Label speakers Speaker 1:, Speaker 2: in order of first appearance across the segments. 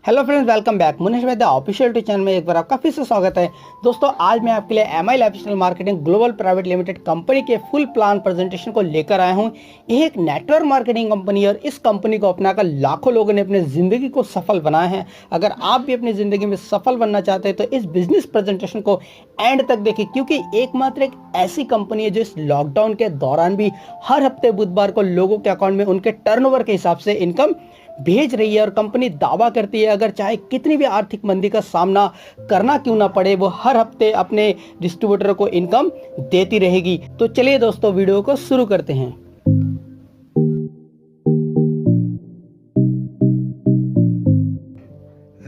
Speaker 1: Hello friends, welcome back. Munish Vaidya official to channel में एक बार आपका फिर से स्वागत है। दोस्तों, आज मैं आपके लिए MI lifestyle marketing global private limited company के फुल प्लान प्रेजेंटेशन को लेकर आया हूं। यह एक नेटवर्क मार्केटिंग कंपनी है और इस कंपनी को अपनाकर लाखों लोगों ने अपनी ज़िंदगी को सफल बनाया है। अगर आप भी अपनी ज़िंदगी में सफल बनना चाहते हैं तो इस बिजनेस प्रेजेंटेशन को एंड तक देखिए, क्योंकि एकमात्र एक ऐसी कंपनी है जो इस लॉकडाउन के दौरान भी हर हफ्ते बुधवार को लोगों के अकाउंट में उनके टर्नओवर के हिसाब से इनकम भेज रही है। और कंपनी दावा करती है अगर चाहे कितनी भी आर्थिक मंदी का सामना करना क्यों ना पड़े, वो हर हफ्ते अपने डिस्ट्रीब्यूटर को इनकम देती रहेगी। तो चलिए दोस्तों, वीडियो को शुरू करते हैं।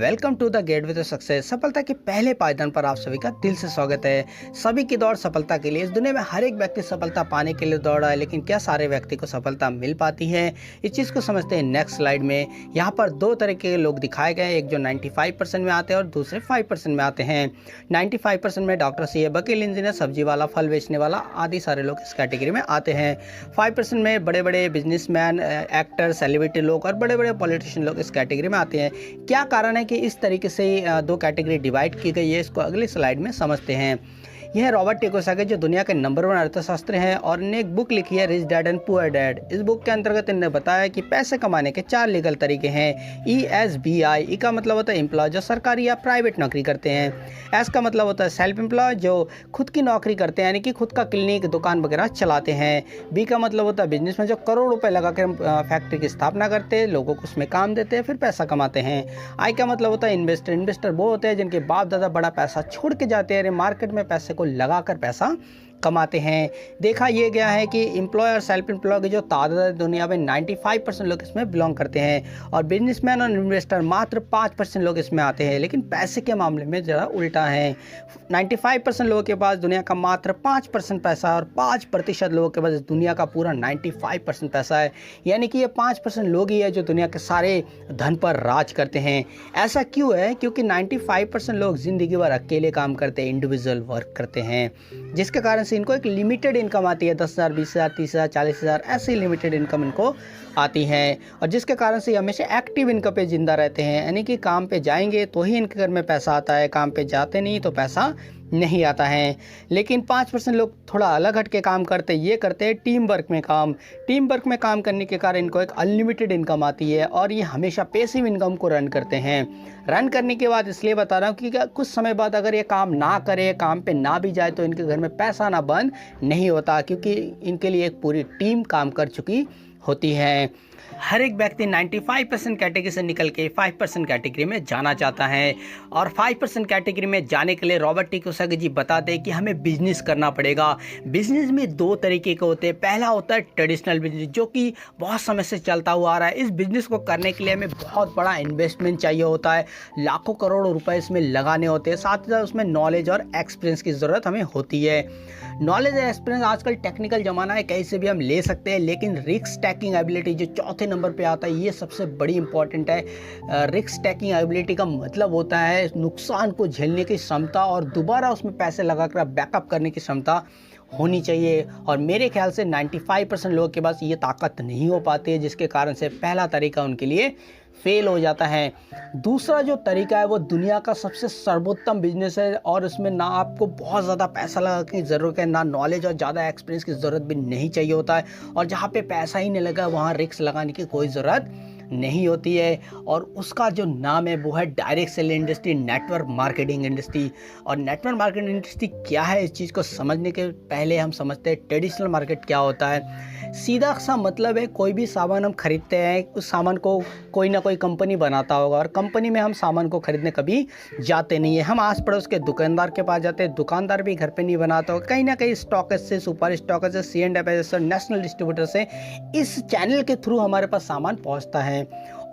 Speaker 1: Welcome to the gateway to success. सफलता के पहले पायदान पर आप सभी का दिल से स्वागत है। सभी की दौड़ सफलता के लिए। इस दुनिया में हर एक व्यक्ति सफलता पाने के लिए दौड़ रहा है, लेकिन क्या सारे व्यक्ति को सफलता मिल पाती है? इस चीज़ को समझते हैं नेक्स्ट स्लाइड में। यहाँ पर दो तरह के लोग दिखाए गए हैं, एक जो 95% में आते हैं और दूसरे 5% में आते हैं। 95% में डॉक्टर, सीए, वकील, इंजीनियर, सब्जी वाला, फल बेचने वाला आदि सारे लोग इस कैटेगरी में आते हैं। 5% में बड़े बड़े बिजनेसमैन, एक्टर, सेलिब्रिटी लोग और बड़े बड़े पॉलिटिशियन लोग इस कैटेगरी में आते हैं। क्या कारण है कि इस तरीके से दो कैटेगरी डिवाइड की गई है, इसको अगली स्लाइड में समझते हैं। यह रॉबर्ट कियोसाकी जो दुनिया के नंबर 1 अर्थशास्त्री हैं और इन्होंने एक बुक लिखी है rich dad and poor dad. इस बुक के अंतर्गत इन्होंने बताया कि पैसे कमाने के 4 लीगल तरीके हैं। ESBI, ई का मतलब होता है एम्प्लॉय जो सरकारी या प्राइवेट नौकरी करते हैं। एस का मतलब होता है सेल्फ एम्प्लॉय जो खुद की नौकरी करते हैं, यानी कि खुद का क्लिनिक, दुकान वगैरह चलाते हैं। बी का मतलब होता है बिजनेसमैन जो करोड़ रुपए लगाकर फैक्ट्री की स्थापना करते हैं, लोगों को उसमें काम देते हैं, फिर पैसा कमाते हैं। आई का मतलब होता है इन्वेस्टर। इन्वेस्टर वो होते हैं जिनके बाप दादा बड़ा पैसा छोड़ के जाते हैं, मार्केट में पैसे को लगाकर पैसा कमाते हैं। देखा यह गया है कि एम्प्लॉय और सेल्फ एम्प्लॉय की जो तादाद है दुनिया में 95% लोग इसमें बिलोंग करते हैं और बिजनेसमैन और इन्वेस्टर मात्र 5% लोग इसमें आते हैं। लेकिन पैसे के मामले में ज़रा उल्टा है। 95% लोगों के पास दुनिया का मात्र 5% पैसा है और 5% लोगों के पास दुनिया का पूरा 95% पैसा है। यानी कि ये 5% लोग ही है जो दुनिया के सारे धन पर राज करते हैं। ऐसा क्यों है? क्योंकि 95% लोग ज़िंदगी भर अकेले काम करते हैं, इंडिविजुअल वर्क करते हैं, जिसके कारण इनको एक लिमिटेड इनकम आती है। 10,000, 20,000, 30,000, 40,000 ऐसी लिमिटेड इनकम इनको आती है और जिसके कारण से हमेशा एक्टिव इनकम पे जिंदा रहते हैं। यानी कि काम पे जाएंगे तो ही इनके घर में पैसा आता है, काम पे जाते नहीं तो पैसा नहीं आता है। लेकिन 5% लोग थोड़ा अलग हट के काम करते हैं। ये करते हैं टीम वर्क में काम। टीम वर्क में काम करने के कारण इनको एक अनलिमिटेड इनकम आती है और ये हमेशा पैसिव इनकम को रन करते हैं। रन करने के बाद इसलिए बता रहा हूँ कि कुछ समय बाद अगर ये काम ना करे, काम पे ना भी जाए तो इनके घर में पैसा ना बंद नहीं होता, क्योंकि इनके लिए एक पूरी टीम काम कर चुकी होती है। हर एक व्यक्ति 95% कैटेगरी से निकल के 5% कैटेगरी में जाना चाहता है और 5% कैटेगरी में जाने के लिए रॉबर्ट कियोसाकी जी बताते हैं कि हमें बिजनेस करना पड़ेगा। बिजनेस में 2 तरीके के होते हैं। पहला होता है ट्रेडिशनल बिजनेस जो कि बहुत समय से चलता हुआ आ रहा है। इस बिजनेस को करने के लिए हमें बहुत बड़ा इन्वेस्टमेंट चाहिए होता है, लाखों करोड़ों रुपए इसमें लगाने होते हैं। साथ ही साथ उसमें नॉलेज और एक्सपीरियंस की ज़रूरत हमें होती है। नॉलेज और एक्सपीरियंस आजकल टेक्निकल ज़माना है, कहीं से भी हम ले सकते हैं, लेकिन रिस्क टेकिंग एबिलिटी जो चौथे नंबर पे आता है, ये सबसे बड़ी इंपॉर्टेंट है। रिस्क टेकिंग एबिलिटी का मतलब होता है नुकसान को झेलने की क्षमता और दोबारा उसमें पैसे लगाकर बैकअप करने की क्षमता होनी चाहिए। और मेरे ख्याल से 95% लोगों के पास ये ताकत नहीं हो पाती है, जिसके कारण से पहला तरीका उनके लिए फेल हो जाता है। दूसरा जो तरीका है वो दुनिया का सबसे सर्वोत्तम बिजनेस है और उसमें ना आपको बहुत ज़्यादा पैसा लगाने की ज़रूरत है, ना नॉलेज और ज़्यादा एक्सपीरियंस की ज़रूरत भी नहीं चाहिए होता है। और जहाँ पे पैसा ही नहीं लगा वहाँ रिस्क लगाने की कोई ज़रूरत नहीं होती है। और उसका जो नाम है वो है direct sale industry, network marketing industry. और नेटवर्क मार्केटिंग इंडस्ट्री क्या है, इस चीज़ को समझने के पहले हम समझते हैं ट्रेडिशनल मार्केट क्या होता है। सीधा सा मतलब है कोई भी सामान हम खरीदते हैं, उस सामान को कोई ना कोई कंपनी बनाता होगा और कंपनी में हम सामान को खरीदने कभी जाते नहीं है। हम आस पड़ोस के दुकानदार के पास जाते हैं, दुकानदार भी घर पे नहीं बनाता होगा, कहीं ना कहीं स्टॉकेज से, सुपर स्टॉकेज से, C&F से, नेशनल डिस्ट्रीब्यूटर से इस चैनल के थ्रू हमारे पास सामान पहुंचता है।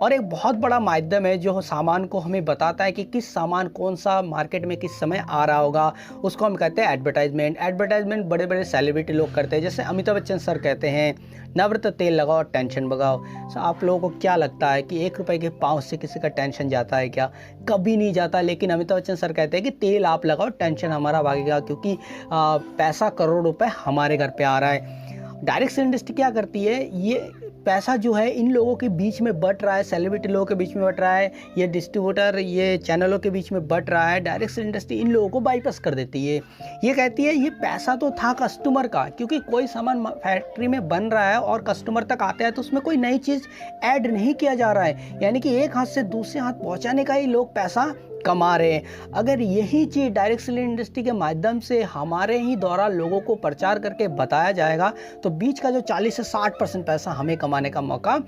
Speaker 1: और एक बहुत बड़ा माध्यम है जो सामान को हमें बताता है कि किस सामान कौन सा मार्केट में किस समय आ रहा होगा, उसको हम कहते हैं एडवर्टाइजमेंट। एडवर्टाइजमेंट बड़े बड़े सेलिब्रिटी लोग करते हैं, जैसे अमिताभ बच्चन सर कहते हैं नवरत्न तेल लगाओ टेंशन भगाओ। तो आप लोगों को क्या लगता है कि 1 रुपए के पाँव से किसी का टेंशन जाता है क्या? कभी नहीं जाता। लेकिन अमिताभ बच्चन सर कहते हैं कि तेल आप लगाओ टेंशन हमारा भागेगा, क्योंकि पैसा करोड़ रुपए हमारे घर पे आ रहा है। डायरेक्ट सेल इंडस्ट्री क्या करती है, ये पैसा जो है इन लोगों के बीच में बट रहा है, सेलिब्रिटी लोगों के बीच में बट रहा है, ये डिस्ट्रीब्यूटर, ये चैनलों के बीच में बट रहा है। डायरेक्ट सेल इंडस्ट्री इन लोगों को बाईपास कर देती है। ये कहती है ये पैसा तो था कस्टमर का, क्योंकि कोई सामान फैक्ट्री में बन रहा है और कस्टमर तक आता है तो उसमें कोई नई चीज़ ऐड नहीं किया जा रहा है, यानी कि एक हाथ से दूसरे हाथ पहुंचाने का ही लोग पैसा कमा रहे हैं। अगर यही चीज़ डायरेक्ट सेलिंग इंडस्ट्री के माध्यम से हमारे ही द्वारा लोगों को प्रचार करके बताया जाएगा तो बीच का जो 40 से 60% पैसा हमें कमाने का मौका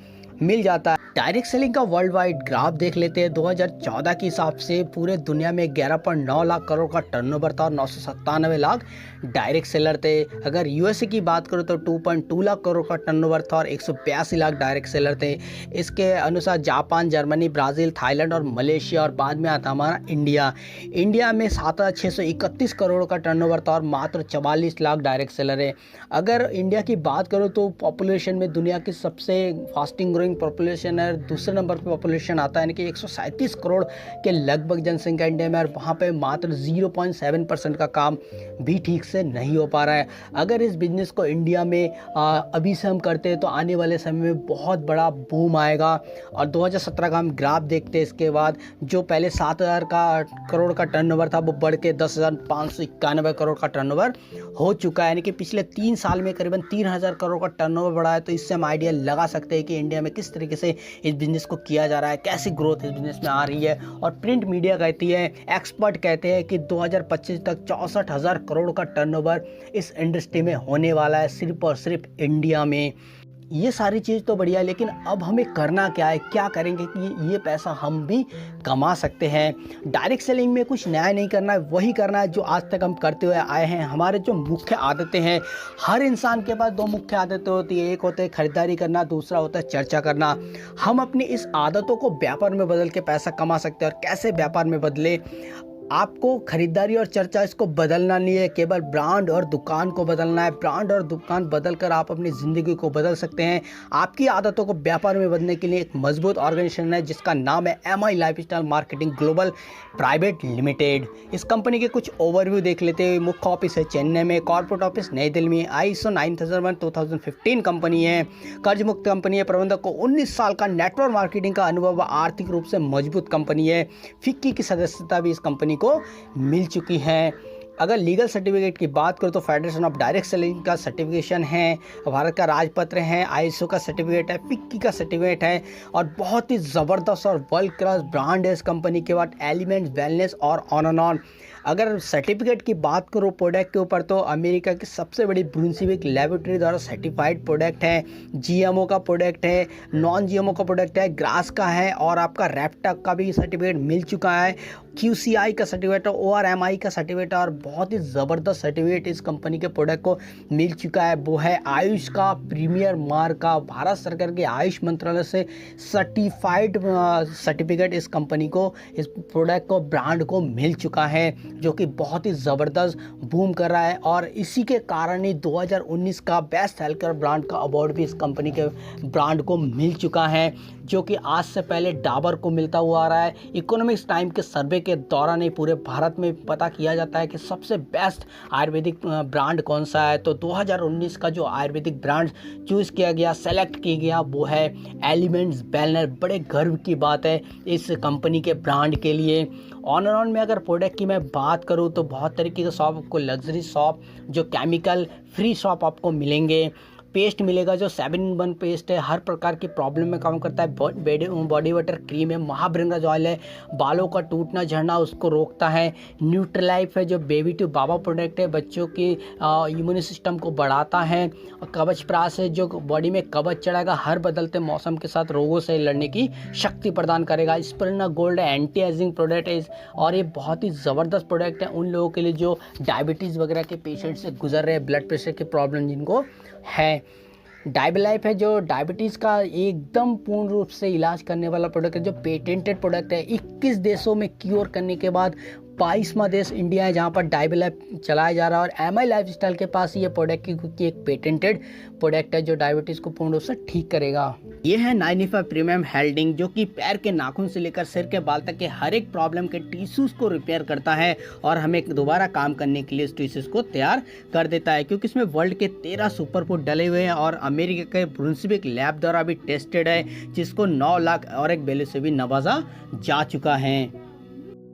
Speaker 1: मिल जाता है। डायरेक्ट सेलिंग का वर्ल्ड वाइड ग्राफ देख लेते हैं। 2014 के हिसाब से पूरे दुनिया में 11.9 लाख करोड़ का टर्नओवर था और 997 लाख डायरेक्ट सेलर थे। अगर यूएसए की बात करो तो 2.2 लाख करोड़ का टर्नओवर था और 182 लाख डायरेक्ट सेलर थे। इसके अनुसार जापान, जर्मनी, ब्राज़ील, थाईलैंड और मलेशिया और बाद में आता हमारा इंडिया। इंडिया में 7,631 करोड़ का टर्नओवर था और मात्र 44 लाख डायरेक्ट सेलर है। अगर इंडिया की बात करो तो पॉपुलेशन में दुनिया की सबसे फास्टिंग ग्रोइंग पॉपुलेशन है। दूसरे नंबर पर पॉपुलेशन आता है, यानी कि 137 करोड़ के लगभग जनसंख्या इंडिया में, और वहाँ पे मात्र 0.7% का काम भी ठीक से नहीं हो पा रहा है। अगर इस बिजनेस को इंडिया में अभी से हम करते हैं तो आने वाले समय में बहुत बड़ा बूम आएगा। और 2017 का हम ग्राफ देखते हैं, इसके बाद जो पहले 7,000 करोड़ का टर्नओवर था वो बढ़ के 10,591 करोड़ का टर्नओवर हो चुका है, यानी कि पिछले 3 साल में करीबन 3,000 करोड़ का टर्नओवर बढ़ा है। तो इससे हम आइडिया लगा सकते हैं कि इंडिया में किस तरीके से इस बिजनेस को किया जा रहा है, कैसी ग्रोथ इस बिजनेस में आ रही है। और प्रिंट मीडिया कहती है, एक्सपर्ट कहते हैं कि 2025 तक 64,000 करोड़ का टर्नओवर इस इंडस्ट्री में होने वाला है, सिर्फ और सिर्फ इंडिया में। ये सारी चीज़ तो बढ़िया है, लेकिन अब हमें करना क्या है, क्या करेंगे कि ये पैसा हम भी कमा सकते हैं। डायरेक्ट सेलिंग में कुछ नया नहीं करना है, वही करना है जो आज तक हम करते हुए आए हैं। हमारे जो मुख्य आदतें हैं, हर इंसान के पास 2 मुख्य आदतें होती है, एक होता है खरीदारी करना, दूसरा होता है चर्चा करना। हम अपनी इस आदतों को व्यापार में बदल के पैसा कमा सकते हैं। और कैसे व्यापार में बदले? आपको खरीदारी और चर्चा इसको बदलना नहीं है, केवल ब्रांड और दुकान को बदलना है। ब्रांड और दुकान बदलकर आप अपनी ज़िंदगी को बदल सकते हैं। आपकी आदतों को व्यापार में बदलने के लिए एक मजबूत ऑर्गेनाइजेशन है जिसका नाम है MI lifestyle marketing global private limited. इस कंपनी के कुछ ओवरव्यू देख लेते हैं। मुख्य ऑफिस है चेन्नई में, कॉर्पोरेट ऑफिस नई दिल्ली में, ISO 9001:2015 कंपनी है, कर्ज मुक्त कंपनी है, प्रबंधक को 19 साल का नेटवर्क मार्केटिंग का अनुभव व आर्थिक रूप से मजबूत कंपनी है। फिक्की की सदस्यता भी इस कंपनी को मिल चुकी है। अगर लीगल सर्टिफिकेट की बात करो तो फेडरेशन ऑफ डायरेक्ट सेलिंग का सर्टिफिकेशन है, भारत का राजपत्र है, ISO का सर्टिफिकेट है, फिक्की का सर्टिफिकेट है और बहुत ही ज़बरदस्त और वर्ल्ड क्लास ब्रांड है इस कंपनी के बाद एलिमेंट्स, वेलनेस और ऑन एंड ऑन। अगर सर्टिफिकेट की बात करो प्रोडक्ट के ऊपर तो अमेरिका की सबसे बड़ी ब्रूंसविक लेबोरेटरी द्वारा सर्टिफाइड प्रोडक्ट है, GMO का प्रोडक्ट है, नॉन GMO का प्रोडक्ट है, ग्रास का है और आपका रैप्टक का भी सर्टिफिकेट मिल चुका है, QCI का सर्टिफिकेट है, ORMI का सर्टिफिकेट है और बहुत ही ज़बरदस्त सर्टिफिकेट इस कंपनी के प्रोडक्ट को मिल चुका है। वो है आयुष का प्रीमियर मार्क का, भारत सरकार के आयुष मंत्रालय से सर्टिफाइड सर्टिफिकेट इस कंपनी को, इस प्रोडक्ट को, ब्रांड को मिल चुका है, जो कि बहुत ही ज़बरदस्त बूम कर रहा है। और इसी के कारण ही 2019 का बेस्ट हेल्थकेयर ब्रांड का अवार्ड भी इस कंपनी के ब्रांड को मिल चुका है, जो कि आज से पहले डाबर को मिलता हुआ आ रहा है। इकोनॉमिक्स टाइम के सर्वे के दौरान ही पूरे भारत में पता किया जाता है कि सबसे बेस्ट आयुर्वेदिक ब्रांड कौन सा है। तो 2019 का जो आयुर्वेदिक ब्रांड चूज़ किया गया, सेलेक्ट किया गया, वो है एलिमेंट्स वेलनेस। बड़े गर्व की बात है इस कंपनी के ब्रांड के लिए। ऑन एंड ऑन में अगर प्रोडक्ट की मैं बात करूँ तो बहुत तरीके के शॉप, आपको लग्जरी शॉप, जो केमिकल फ्री शॉप आपको मिलेंगे। पेस्ट मिलेगा जो 7-in-1 पेस्ट है, हर प्रकार की प्रॉब्लम में काम करता है। बॉडी वाटर क्रीम है, महाभृंगराज ऑयल है, बालों का टूटना झड़ना उसको रोकता है। न्यूट्रीलाइफ है जो बेबी टू बाबा प्रोडक्ट है, बच्चों की इम्यून सिस्टम को बढ़ाता है। और कवच प्रास है जो बॉडी में कवच चढ़ाएगा, हर बदलते मौसम के साथ रोगों से लड़ने की शक्ति प्रदान करेगा। स्प्रिना गोल्ड है, एंटी एजिंग प्रोडक्ट है और ये बहुत ही ज़बरदस्त प्रोडक्ट है उन लोगों के लिए जो डायबिटीज़ वगैरह के पेशेंट से गुजर रहे हैं, ब्लड प्रेशर की प्रॉब्लम जिनको है। डायबलाइफ है जो डायबिटीज़ का एकदम पूर्ण रूप से इलाज करने वाला प्रोडक्ट है, जो पेटेंटेड प्रोडक्ट है। 21 देशों में क्योर करने के बाद 22वां देश इंडिया है जहां पर डाइव लैब चलाया जा रहा है और एमआई लाइफस्टाइल के पास ये प्रोडक्ट की एक पेटेंटेड प्रोडक्ट है जो डायबिटीज को पूर्ण रूप से ठीक करेगा। ये है 95 प्रीमियम हेल्डिंग जो कि पैर के नाखून से लेकर सिर के बाल तक के हर एक प्रॉब्लम के टिश्यूज को रिपेयर करता है और हमें दोबारा काम करने के लिए इस टिश्यूज को तैयार कर देता है, क्योंकि इसमें वर्ल्ड के 13 सुपर फूड डले हुए हैं और अमेरिका के ब्रुंसविक लैब द्वारा भी टेस्टेड है, जिसको 9 लाख और एक वैल्यू से भी नवाजा जा चुका है।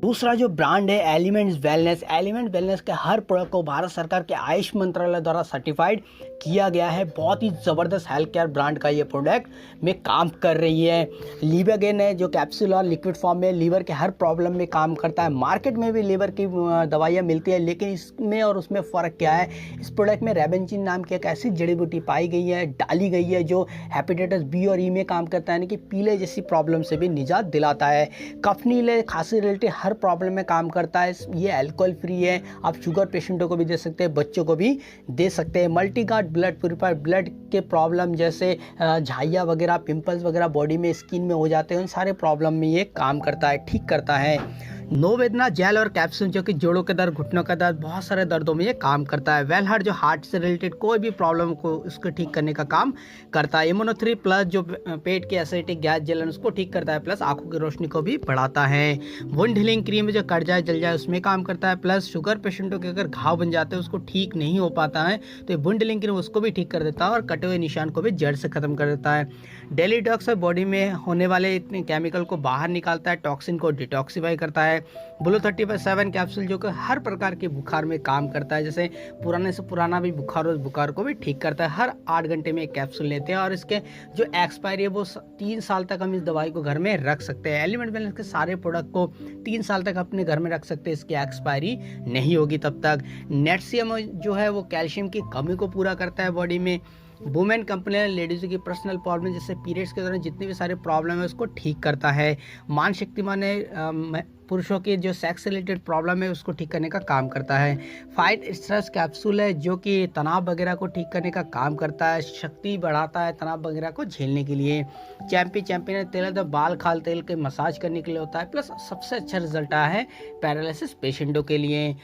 Speaker 1: दूसरा जो ब्रांड है एलिमेंट्स वेलनेस के हर प्रोडक्ट को भारत सरकार के आयुष मंत्रालय द्वारा सर्टिफाइड किया गया है। बहुत ही ज़बरदस्त हेल्थ केयर ब्रांड का ये प्रोडक्ट में काम कर रही है। लिवागेन है जो कैप्सूल और लिक्विड फॉर्म में लीवर के हर प्रॉब्लम में काम करता है। मार्केट में भी लीवर की दवाइयाँ मिलती है, लेकिन इसमें और उसमें फ़र्क क्या है, इस प्रोडक्ट में रेबेंचिन नाम की एक ऐसी जड़ी बूटी पाई गई है, डाली गई है, जो हेपेटाइटिस बी और ई में काम करता है, यानी कि पीले जैसी प्रॉब्लम से भी निजात दिलाता है। कफनील खांसी रिलेटेड हर प्रॉब्लम में काम करता है। ये अल्कोहल फ्री है, आप शुगर पेशेंटों को भी दे सकते हैं, बच्चों को भी दे सकते हैं। मल्टीगार्ड ब्लड प्यूरिफायर, ब्लड के प्रॉब्लम जैसे झाइया वगैरह, पिंपल्स वगैरह बॉडी में स्किन में हो जाते हैं, उन सारे प्रॉब्लम में ये काम करता है, ठीक करता है। नोवेदना जेल और कैप्सूल जो कि जोड़ों के दर्द, घुटनों का दर्द, बहुत सारे दर्दों में ये काम करता है। वेलहार्ट जो हार्ट से रिलेटेड कोई भी प्रॉब्लम को उसको ठीक करने का काम करता है। इम्यूनो3 प्लस जो पेट की एसिडिटी गैस जलन उसको ठीक करता है, प्लस आंखों की रोशनी को भी बढ़ाता है। वुंड हीलिंग क्रीम जो कट जाए जल जाए उसमें काम करता है, प्लस शुगर पेशेंटों के अगर घाव बन जाते हैं उसको ठीक नहीं हो पाता है तो ये वुंड हीलिंग क्रीम उसको भी ठीक कर देता है और कटे हुए निशान को भी जड़ से खत्म कर देता है। डेली डिटॉक्स बॉडी में होने वाले इतने केमिकल को बाहर निकालता है, टॉक्सिन को डिटॉक्सिफाई करता है। ब्लू 30/7 कैप्सूल जो कि हर प्रकार के बुखार में काम करता है, जैसे पुराने से पुराना भी बुखार हो, उस बुखार को भी ठीक करता है। हर 8 घंटे में एक कैप्सूल लेते हैं और इसके जो एक्सपायरी है वो 3 साल तक हम इस दवाई को घर में रख सकते हैं। एलिमेंट वेलनेस के सारे प्रोडक्ट को 3 साल तक अपने घर में रख सकते हैं, इसकी एक्सपायरी नहीं होगी तब तक। नेटसियम जो है वो कैल्शियम की कमी को पूरा करता है बॉडी में। वुमेन कंप्लेन लेडीज़ की पर्सनल प्रॉब्लम जैसे पीरियड्स के दौरान जितने भी सारे प्रॉब्लम है उसको ठीक करता है। मान शक्तिमान है पुरुषों की जो सेक्स रिलेटेड प्रॉब्लम है उसको ठीक करने का काम करता है। फाइट स्ट्रेस कैप्सूल है जो कि तनाव वगैरह को ठीक करने का काम करता है, शक्ति बढ़ाता है तनाव वगैरह को झेलने के लिए। चैंपियन तेल है तो बाल खाल तेल के मसाज करने के लिए होता है, प्लस सबसे अच्छा रिजल्ट आया है पैरालिसिस पेशेंटों के लिए।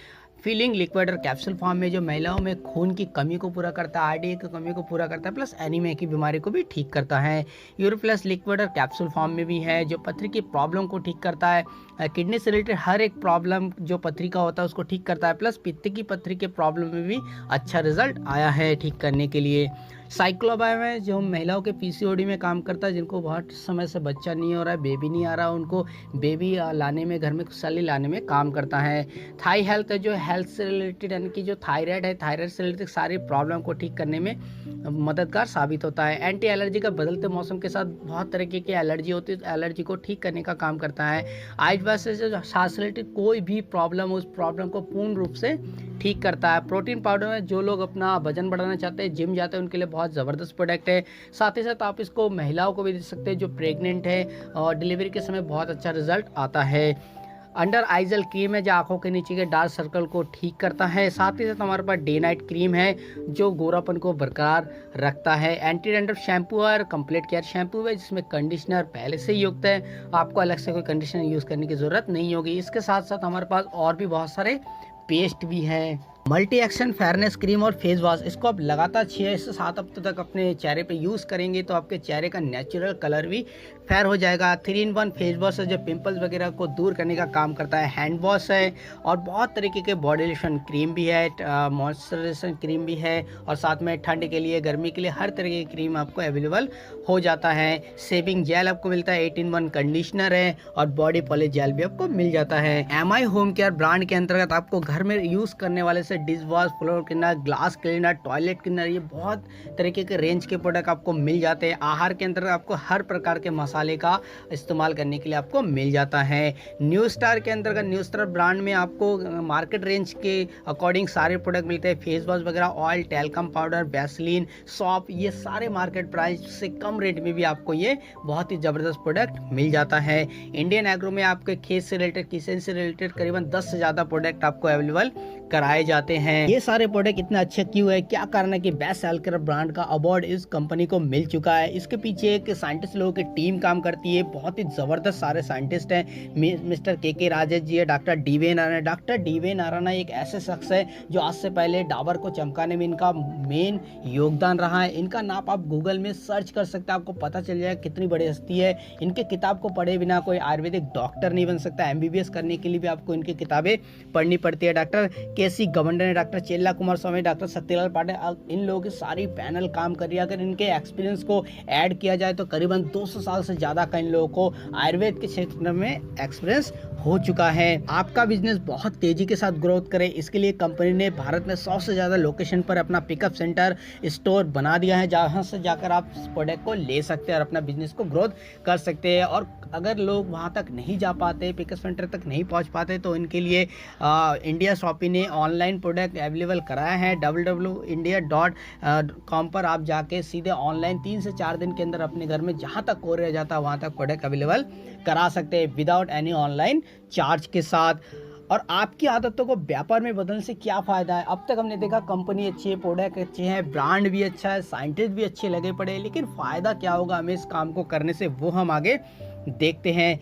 Speaker 1: फीलिंग लिक्विड और कैप्सूल फॉर्म में जो महिलाओं में खून की कमी को पूरा करता है, आरडीए की कमी को पूरा करता है, प्लस एनीमिया की बीमारी को भी ठीक करता है। यूरोप्लस लिक्विड और कैप्सूल फॉर्म में भी है जो पथरी की प्रॉब्लम को ठीक करता है। किडनी से रिलेटेड हर एक प्रॉब्लम जो पथरी का होता है उसको ठीक करता है, प्लस पित्त की पथरी के प्रॉब्लम में भी अच्छा रिजल्ट आया है ठीक करने के लिए। साइक्लोबायम है जो महिलाओं के पीसीओडी में काम करता है, जिनको बहुत समय से बच्चा नहीं हो रहा है, बेबी नहीं आ रहा, उनको बेबी लाने में, घर में खुशहाली लाने में काम करता है। थाई हेल्थ है जो हेल्थ से रिलेटेड यानी कि जो थायराइड है, थायराइड से रिलेटेड सारी प्रॉब्लम को ठीक करने में मददगार साबित होता है। एंटी एलर्जी का बदलते मौसम के साथ बहुत तरीके की एलर्जी होती है, तो एलर्जी को ठीक करने का काम करता है। आयुर्वेद से जो सांस रिलेटेड कोई भी प्रॉब्लम हो उस प्रॉब्लम को पूर्ण रूप से ठीक करता है। प्रोटीन पाउडर में जो लोग अपना वजन बढ़ाना चाहते हैं, जिम जाते हैं, उनके लिए बहुत ज़बरदस्त प्रोडक्ट है। साथ ही साथ आप इसको महिलाओं को भी दे सकते हैं जो प्रेग्नेंट है और डिलीवरी के समय बहुत अच्छा रिजल्ट आता है। अंडर आइजल क्रीम है जो आंखों के नीचे के डार्क सर्कल को ठीक करता है। साथ ही साथ हमारे पास डे नाइट क्रीम है जो गोरापन को बरकरार रखता है। एंटी डैंड्रफ शैम्पू और कंप्लीट केयर शैम्पू है जिसमें कंडीशनर पहले से ही युक्त है, आपको अलग से कोई कंडीशनर यूज़ करने की ज़रूरत नहीं होगी। इसके साथ साथ हमारे पास और भी बहुत सारे पेस्ट भी हैं। मल्टी एक्शन फेयरनेस क्रीम और फेस वॉश, इसको आप लगातार 6 से 7 हफ्ते तक अपने चेहरे पे यूज़ करेंगे तो आपके चेहरे का नेचुरल कलर भी फेयर हो जाएगा। 3-in-1 फेस वॉश है जो पिंपल्स वगैरह को दूर करने का काम करता है। हैंड वॉश है और बहुत तरीके के बॉडी लोशन क्रीम भी है, मॉइस्चराइजेशन क्रीम भी है और साथ में ठंड के लिए, गर्मी के लिए हर तरह की क्रीम आपको अवेलेबल हो जाता है। शेविंग जेल आपको मिलता है, 8-in-1 कंडीशनर है और बॉडी पॉलिश जेल भी आपको मिल जाता है। एमआई होम केयर ब्रांड के अंतर्गत आपको घर में यूज़ करने वाले dish wash, floor cleaner, glass cleaner, toilet cleaner, ये बहुत तरीके के रेंज के प्रोडक्ट आपको मिल जाते हैं। आहार के अंतर्गत आपको हर प्रकार के मसाले का इस्तेमाल करने के लिए आपको मिल जाता है। न्यू स्टार के अंतर्गत न्यू स्टार ब्रांड में आपको मार्केट रेंज के अकॉर्डिंग सारे प्रोडक्ट मिलते हैं। फेस वॉश वगैरह, oil, talcum powder, Vaseline, shop, ये सारे मार्केट प्राइस से कम रेट में भी आपको ये बहुत ही ज़बरदस्त प्रोडक्ट मिल जाता है। इंडियन एग्रो में आपके खेत से रिलेटेड, किचन से रिलेटेड करीबन 10 से ज़्यादा प्रोडक्ट आपको अवेलेबल कराए जाते हैं। ये सारे प्रोडक्ट इतने अच्छे क्यों है, क्या कारण है कि बेस्ट सेल कर ब्रांड का अवार्ड इस कंपनी को मिल चुका है? इसके पीछे एक साइंटिस्ट लोगों की टीम काम करती है, बहुत ही जबरदस्त सारे साइंटिस्ट हैं। मिस्टर के राजेश जी है, doctor DV. Narayan. Doctor DV. Narayan एक ऐसे शख्स है जो आज से पहले डाबर को चमकाने में इनका मेन योगदान रहा है। इनका नाम आप गूगल में सर्च कर सकते हैं, आपको पता चल जाएगा कितनी बड़ी हस्ती है। इनके किताब को पढ़े बिना कोई आयुर्वेदिक डॉक्टर नहीं बन सकता। एमबीबीएस करने के लिए भी आपको इनकी किताबें पढ़नी पड़ती है। Doctor KC. गवंडन है, डॉक्टर चेल्ला कुमार स्वामी, डॉक्टर सत्यलाल पाटिल, इन लोगों की सारी पैनल काम कर रही है। अगर इनके एक्सपीरियंस को ऐड किया जाए तो करीबन 200 साल से ज़्यादा का इन लोगों को आयुर्वेद के क्षेत्र में एक्सपीरियंस हो चुका है। आपका बिजनेस बहुत तेजी के साथ ग्रोथ करे, इसके लिए कंपनी ने भारत में 100 से ज़्यादा लोकेशन पर अपना पिकअप सेंटर स्टोर बना दिया है, जहाँ से जाकर आप प्रोडक्ट को ले सकते हैं और अपना बिजनेस को ग्रोथ कर सकते हैं। और अगर लोग वहाँ तक नहीं जा पाते, पिकअप सेंटर तक नहीं पहुँच पाते, तो इनके लिए इंडिया शॉपी ने ऑनलाइन प्रोडक्ट अवेलेबल कराया है। www.india.com पर आप जाके सीधे ऑनलाइन 3 से 4 दिन के अंदर अपने घर में जहाँ तक कोरियर जाता है वहाँ तक प्रोडक्ट अवेलेबल करा सकते हैं विदाउट एनी ऑनलाइन चार्ज के साथ। और आपकी आदतों को व्यापार में बदलने से क्या फ़ायदा है? अब तक हमने देखा कंपनी अच्छी है, प्रोडक्ट अच्छे हैं, ब्रांड भी अच्छा है, साइंटिस्ट भी अच्छे लगे पड़े, लेकिन फ़ायदा क्या होगा हमें इस काम को करने से, वो हम आगे देखते हैं।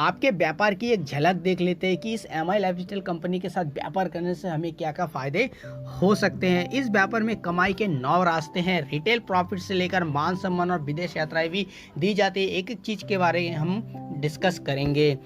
Speaker 1: आपके व्यापार की एक झलक देख लेते हैं कि इस एमआई लाइफस्टाइल कंपनी के साथ व्यापार करने से हमें क्या क्या फ़ायदे हो सकते हैं। इस व्यापार में कमाई के 9 रास्ते हैं। रिटेल प्रॉफिट से लेकर मान सम्मान और विदेश यात्राएं भी दी जाती है। एक एक चीज़ के बारे में हम डिस्कस करेंगे।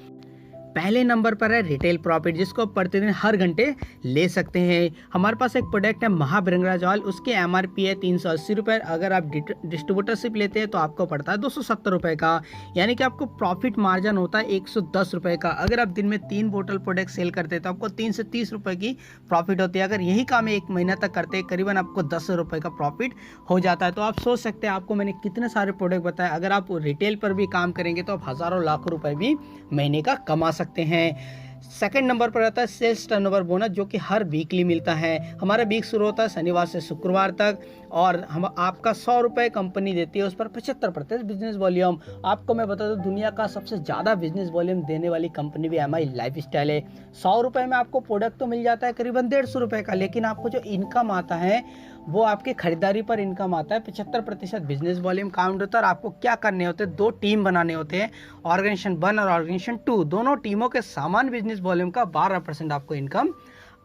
Speaker 1: पहले नंबर पर है रिटेल प्रॉफिट, जिसको प्रतिदिन हर घंटे ले सकते हैं। हमारे पास एक प्रोडक्ट है महाभृंगराज ऑयल, उसके एमआरपी है 380 रुपये। अगर आप डिस्ट्रीब्यूटरशिप लेते हैं तो आपको पड़ता है 270 रुपये का, यानी कि आपको प्रॉफिट मार्जिन होता है 110 रुपये का। अगर आप दिन में 3 बोतल प्रोडक्ट सेल करते हैं तो आपको 3 से 30 रुपये की प्रॉफिट होती है। अगर यही काम 1 महीना तक करते हैं करीबन आपको 10 रुपये का प्रॉफिट हो जाता है। तो आप सोच सकते हैं, आपको मैंने कितने सारे प्रोडक्ट बताए, अगर आप रिटेल पर भी काम करेंगे तो आप हज़ारों लाखों रुपए भी महीने का कमा सकते हैं। सेकंड नंबर पर आता है सेल्स टर्नओवर बोनस, जो कि हर वीकली मिलता है। हमारा वीक शुरू होता है शनिवार से शुक्रवार तक, और हम आपका 100 रुपये कंपनी देती है, उस पर 75% बिजनेस वॉल्यूम। आपको मैं बता दूं, दुनिया का सबसे ज़्यादा बिजनेस वॉल्यूम देने वाली कंपनी भी एमआई लाइफस्टाइल है। 100 रुपये में आपको प्रोडक्ट तो मिल जाता है करीबन 150 रुपये का, लेकिन आपको जो इनकम आता है वो आपकी खरीदारी पर इनकम आता है। 75% बिजनेस वॉल्यूम काउंट होता है। और आपको क्या करने होते हैं, 2 टीम बनाने होते हैं, ऑर्गेनाइजेशन 1 और ऑर्गेनाइजेशन 2। दोनों टीमों के समान बिजनेस वॉल्यूम का 12% आपको इनकम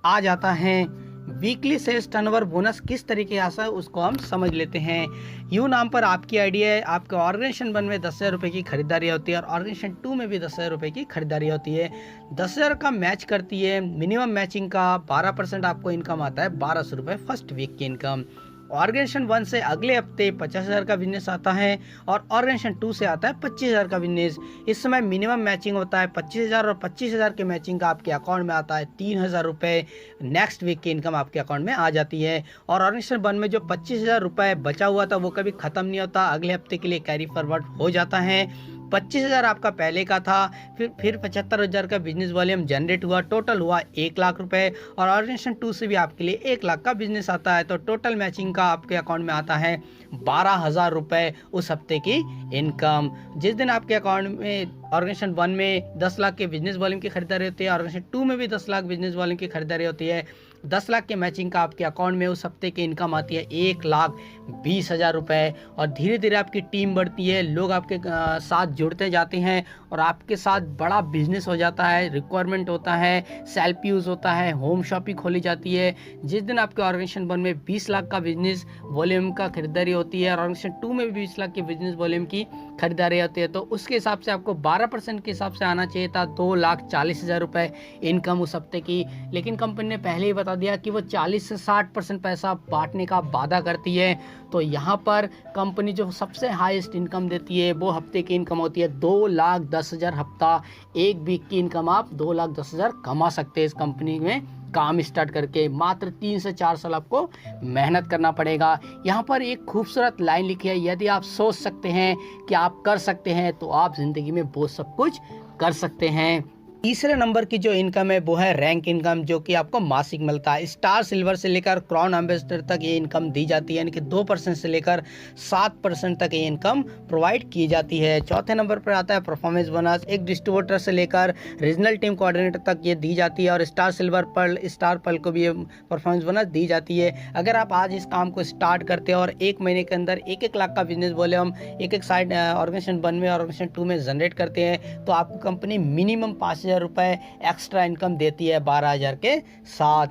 Speaker 1: आ जाता है। वीकली सेल्स टर्नओवर बोनस किस तरीके से आता है उसको हम समझ लेते हैं। यू नाम पर आपकी आइडिया है, आपके ऑर्गेनाइजेशन 1 में 10,000 रुपये की खरीदारी होती है और ऑर्गेनाइजेशन 2 में भी 10,000 रुपये की खरीदारी होती है। 10,000 का मैच करती है, मिनिमम मैचिंग का 12% आपको इनकम आता है, 1200 रुपये फर्स्ट वीक की इनकम। ऑर्गेनाइजेशन 1 से अगले हफ्ते 50,000 का बिजनेस आता है और ऑर्गेनाइजेशन 2 से आता है 25,000 का बिजनेस। इस समय मिनिमम मैचिंग होता है 25,000 और 25,000 के मैचिंग का आपके अकाउंट में आता है 3,000 रुपये। नेक्स्ट वीक की इनकम आपके अकाउंट में आ जाती है। और ऑर्गेनाइजेशन 1 में जो 25,000 रुपये बचा हुआ था वो कभी ख़त्म नहीं होता, अगले हफ्ते के लिए कैरी फॉरवर्ड हो जाता है। 25,000 आपका पहले का था, फिर 75,000 का बिजनेस वॉल्यूम जनरेट हुआ, टोटल हुआ 1 लाख रुपए। और ऑर्गेनाइजेशन 2 से भी आपके लिए 1 लाख का बिजनेस आता है, तो टोटल मैचिंग का आपके अकाउंट में आता है 12,000 रुपये उस हफ्ते की इनकम। जिस दिन आपके अकाउंट में ऑर्गेनाइजेशन 1 में 10 लाख के बिजनेस वॉल्यूम की खरीदारी होती है, ऑर्गेनाइजेशन 2 में भी 10 लाख बिजनेस वॉल्यूम की खरीदारी होती है, 10 लाख के मैचिंग का आपके अकाउंट में उस हफ्ते की इनकम आती है 1,20,000 रुपये। और धीरे धीरे आपकी टीम बढ़ती है, लोग आपके साथ जुड़ते जाते हैं और आपके साथ बड़ा बिजनेस हो जाता है, रिक्वायरमेंट होता है, सेल्फ यूज़ होता है, होम शॉपिंग खोली जाती है। जिस दिन आपके ऑर्गेनाइजेशन 1 में 20 लाख का बिजनेस वॉल्यूम का खरीदारी होती है और ऑर्गेनाइजेशन 2 में भी 20 लाख के बिजनेस वॉल्यूम की खरीदारी होती है, तो उसके हिसाब से आपको 12% के हिसाब से आना चाहिए था 2,40,000 रुपये इनकम उस हफ्ते की। लेकिन कंपनी ने पहले ही बता दिया कि वो 40 से 60% पैसा बांटने का वादा करती है। तो यहाँ पर कंपनी जो सबसे हाईएस्ट इनकम देती है वो हफ्ते की इनकम होती है 2,10,000 हफ्ता। एक वीक की इनकम आप 2,10,000 कमा सकते हैं इस कंपनी में काम स्टार्ट करके। मात्र 3 से 4 साल आपको मेहनत करना पड़ेगा। यहाँ पर एक खूबसूरत लाइन लिखी है, यदि आप सोच सकते हैं कि आप कर सकते हैं तो आप ज़िंदगी में बहुत सब कुछ कर सकते हैं। तीसरे नंबर की जो इनकम है वो है रैंक इनकम, जो कि आपको मासिक मिलता है। स्टार सिल्वर से लेकर क्राउन एम्बेसडर तक ये इनकम दी जाती है, यानी कि 2% से लेकर 7% तक ये इनकम प्रोवाइड की जाती है। चौथे नंबर पर आता है परफॉर्मेंस बोनस। एक डिस्ट्रीब्यूटर से लेकर रीजनल टीम कोऑर्डिनेटर तक ये दी जाती है, और स्टार सिल्वर पर स्टार पल को भी ये परफॉर्मेंस बोनस दी जाती है। अगर आप आज इस काम को स्टार्ट करते हैं और 1 महीने के अंदर 1-1 लाख का बिजनेस बोले हम एक साइड ऑर्गेनाइजेशन 1 में ऑर्गेनाइजेशन 2 में जनरेट करते हैं, तो आपको कंपनी मिनिमम 5,000 रुपये एक्स्ट्रा इनकम देती है 12,000 के साथ।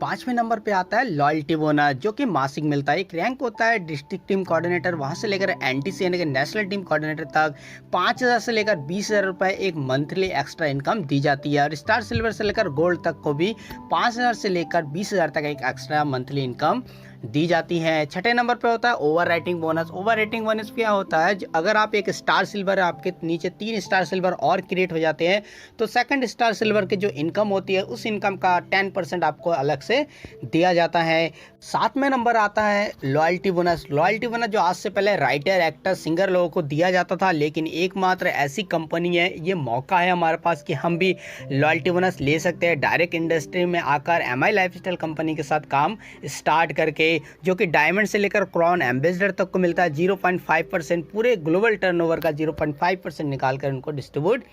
Speaker 1: पांचवें नंबर पे आता है लॉयल्टी बोनस, जो कि मासिक मिलता है। एक रैंक होता है डिस्ट्रिक्ट टीम कोऑर्डिनेटर, वहां से लेकर एनटीसी यानी कि नेशनल टीम कोऑर्डिनेटर तक 5,000 से लेकर 20,000 रुपये एक मंथली एक्स्ट्रा इनकम दी जाती है। और स्टार सिल्वर से लेकर गोल्ड तक को भी 5,000 से लेकर 20,000 तक एक एक्स्ट्रा मंथली इनकम दी जाती है। छठे नंबर पे होता है over writing bonus. Over writing bonus क्या होता है, अगर आप एक स्टार सिल्वर, आपके नीचे 3 स्टार सिल्वर और क्रिएट हो जाते हैं, तो सेकंड स्टार सिल्वर की जो इनकम होती है उस इनकम का 10% आपको अलग से दिया जाता है। 7वें नंबर आता है लॉयल्टी बोनस। लॉयल्टी बोनस जो आज से पहले राइटर, एक्टर, सिंगर लोगों को दिया जाता था, लेकिन एकमात्र ऐसी कंपनी है, ये मौका है हमारे पास कि हम भी लॉयल्टी बोनस ले सकते हैं डायरेक्ट इंडस्ट्री में आकर MI लाइफस्टाइल कंपनी के साथ काम स्टार्ट करके, जो कि डायमंड से लेकर क्राउन एम्बेसडर तक को मिलता है। 0.5% पूरे ग्लोबल टर्नओवर का 0.5% निकाल कर उनको डिस्ट्रीब्यूट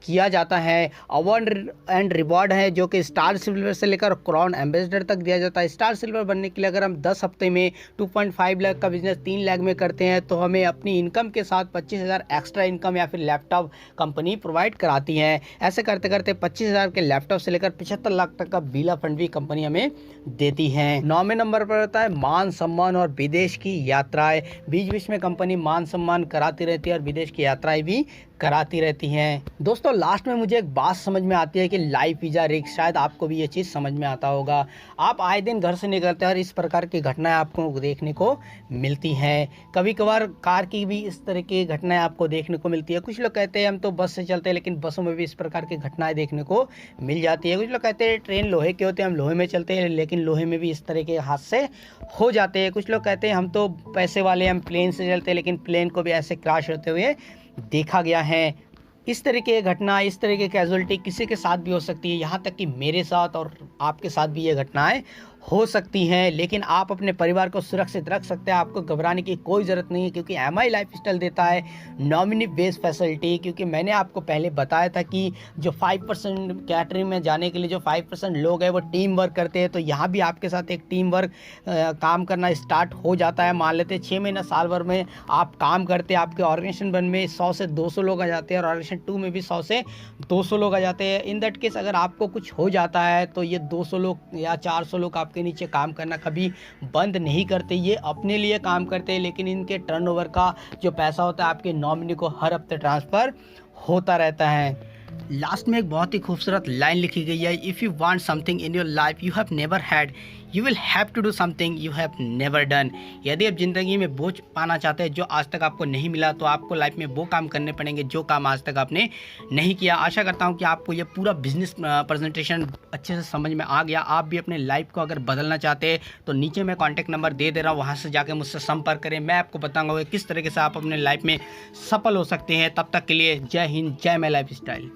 Speaker 1: किया जाता है। अवार्ड एंड रिवॉर्ड है, जो कि स्टार सिल्वर से लेकर क्राउन एम्बेसडर तक दिया जाता है। स्टार सिल्वर बनने के लिए अगर हम 10 हफ्ते में 2.5 लाख का बिजनेस 3 लाख में करते हैं, तो हमें अपनी इनकम के साथ 25,000 एक्स्ट्रा इनकम या फिर लैपटॉप कंपनी प्रोवाइड कराती है। ऐसे करते करते 25,000 के लैपटॉप से लेकर 75 लाख तक का बीला फंड भी कंपनी हमें देती है। 9वें नंबर पर होता है मान सम्मान और विदेश की यात्राएं। बीच बीच में कंपनी मान सम्मान कराती रहती है और विदेश की यात्राएं भी कराती रहती हैं। दोस्तों लास्ट में मुझे एक बात समझ में आती है कि लाइफ इज अ रिस्क, शायद आपको भी ये चीज़ समझ में आता होगा। आप आए दिन घर से निकलते हैं और इस प्रकार की घटनाएं आपको देखने को मिलती हैं। कभी कभार कार की भी इस तरह की घटनाएं आपको देखने को मिलती है। कुछ लोग कहते हैं हम तो बस से चलते हैं, लेकिन बसों में भी इस प्रकार की घटनाएं देखने को मिल जाती है। कुछ लोग कहते हैं ट्रेन लोहे के होते हैं, हम लोहे में चलते हैं, लेकिन लोहे में भी इस तरह के हादसे हो जाते हैं। कुछ लोग कहते हैं हम तो पैसे वाले, हम प्लेन से चलते हैं, लेकिन प्लेन को भी ऐसे क्रैश होते हुए देखा गया है। इस तरह की घटना, इस तरह की कैजुअलिटी किसी के साथ भी हो सकती है, यहाँ तक कि मेरे साथ और आपके साथ भी ये घटनाएं हो सकती हैं। लेकिन आप अपने परिवार को सुरक्षित रख सकते हैं, आपको घबराने की कोई ज़रूरत नहीं है, क्योंकि MI लाइफस्टाइल देता है नॉमिनी बेस्ड फैसिलिटी। क्योंकि मैंने आपको पहले बताया था कि जो 5% कैटरिंग में जाने के लिए जो 5% लोग हैं वो टीम वर्क करते हैं, तो यहाँ भी आपके साथ एक टीम वर्क काम करना स्टार्ट हो जाता है। मान लेते हैं 6 महीना साल भर में आप काम करते हैं, आपके ऑर्गेनाइजेशन 1 में 100 से 200 लोग आ जाते हैं और ऑर्गेनाइजेशन 2 में भी 100 से 200 लोग आ जाते हैं। इन दैट केस अगर आपको कुछ हो जाता है तो ये 200 लोग या 400 लोग आपके नीचे काम करना कभी बंद नहीं करते। ये अपने लिए काम करते हैं, लेकिन इनके टर्नओवर का जो पैसा होता है आपके नॉमिनी को हर हफ्ते ट्रांसफ़र होता रहता है। लास्ट में एक बहुत ही खूबसूरत लाइन लिखी गई है, if you want something in your life you have never had, you will have to do something you have never done. यदि आप ज़िंदगी में वो पाना चाहते हैं जो आज तक आपको नहीं मिला, तो आपको लाइफ में वो काम करने पड़ेंगे जो काम आज तक आपने नहीं किया। आशा करता हूँ कि आपको ये पूरा बिजनेस प्रेजेंटेशन अच्छे से समझ में आ गया। आप भी अपने लाइफ को अगर बदलना चाहते हैं तो नीचे मैं कॉन्टैक्ट नंबर दे रहा हूँ, वहाँ से जाकर मुझसे संपर्क करें। मैं आपको बताऊँगा कि किस तरीके से आप अपने लाइफ में सफल हो सकते हैं। तब तक के लिए जय हिंद, जय माय लाइफस्टाइल।